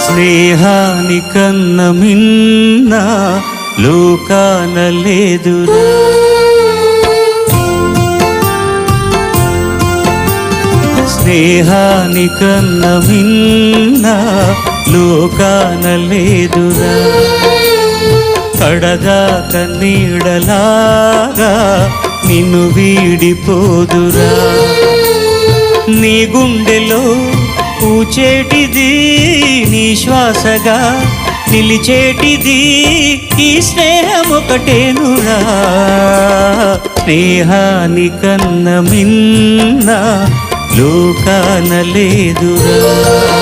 స్నేహానికన్న మిన్న లోకాన లేదురా. స్నేహానికన్న మిన్న లోకాన లేదురా. కడదాక నీడలాగా నిన్ను వీడిపోదురా. నీ గుండెలో పూచేటిది నీ శ్వాసగా నిలిచేటిది ఈ స్నేహం ఒకటేనురా. స్నేహానికన్న మిన్న లోకాన లేదురా.